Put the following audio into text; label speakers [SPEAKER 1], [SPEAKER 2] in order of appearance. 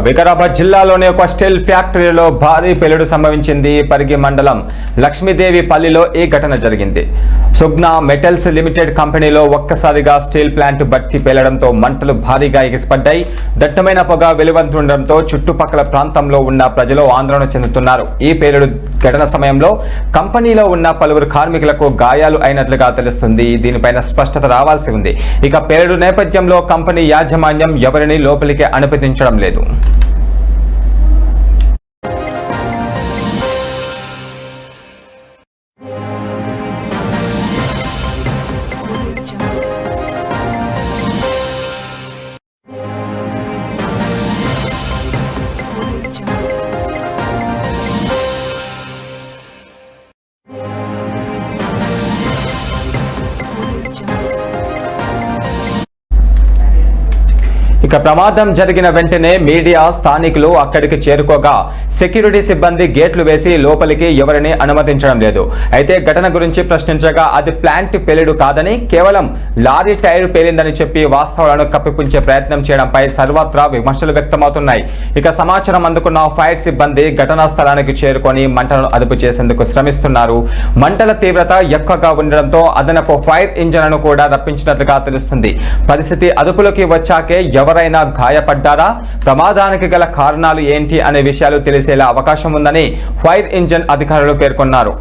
[SPEAKER 1] వికారాబాద్ జిల్లాలోని ఒక స్టీల్ ఫ్యాక్టరీలో భారీ పేలుడు సంభవించింది. పరిగి మండలం లక్ష్మీదేవి పల్లిలో ఈ ఘటన జరిగింది. సుగ్నా మెటల్స్ లిమిటెడ్ కంపెనీలో ఒక్కసారిగా స్టీల్ ప్లాంట్ బట్టి పేలడంతో మంటలు భారీగా ఎగిసిపడ్డాయి. దట్టమైన పొగ వెలువడుతుండటంతో చుట్టుపక్కల ప్రాంతంలో ఉన్న ప్రజలు ఆందోళన చెందుతున్నారు. ఈ పేలుడు ఘటన సమయంలో కంపెనీలో ఉన్న పలువురు కార్మికులకు గాయాలు అయినట్లుగా తెలుస్తుంది. దీనిపైన స్పష్టత రావాల్సి ఉంది. ఇక పేలుడు నేపథ్యంలో కంపెనీ యాజమాన్యం ఎవరిని లోపలికి అనుమతించడం లేదు. ఇక ప్రమాదం జరిగిన వెంటనే మీడియా స్థానికులు అక్కడికి చేరుకోగా సెక్యూరిటీ సిబ్బంది గేట్లు వేసి లోపలికి ఎవరిని అనుమతించడం లేదు. అయితే ఘటన గురించి ప్రశ్నించగా అది ప్లాంట్ పేలుడు కాదని కేవలం లారీ టైర్ పేలిందని చెప్పి వాస్తవాలను కప్పిపుంచే ప్రయత్నం చేయడంపై సర్వత్రా విమర్శలు వ్యక్తమవుతున్నాయి. ఇక సమాచారం అందుకున్న ఫైర్ సిబ్బంది ఘటనా స్థలానికి చేరుకొని మంటలను అదుపు చేసేందుకు శ్రమిస్తున్నారు. మంటల తీవ్రత ఎక్కువగా ఉండడంతో అదనపు ఫైర్ ఇంజన్లను కూడా రప్పించినట్లుగా తెలుస్తుంది. పరిస్థితి అదుపులోకి వచ్చాకే ఎవరైనా గాయపడ్డారా, ప్రమాదానికి గల కారణాలు ఏంటి అనే విషయాలు తెలిసేలా అవకాశం ఉందని ఫైర్ ఇంజన్ అధికారులు పేర్కొన్నారు.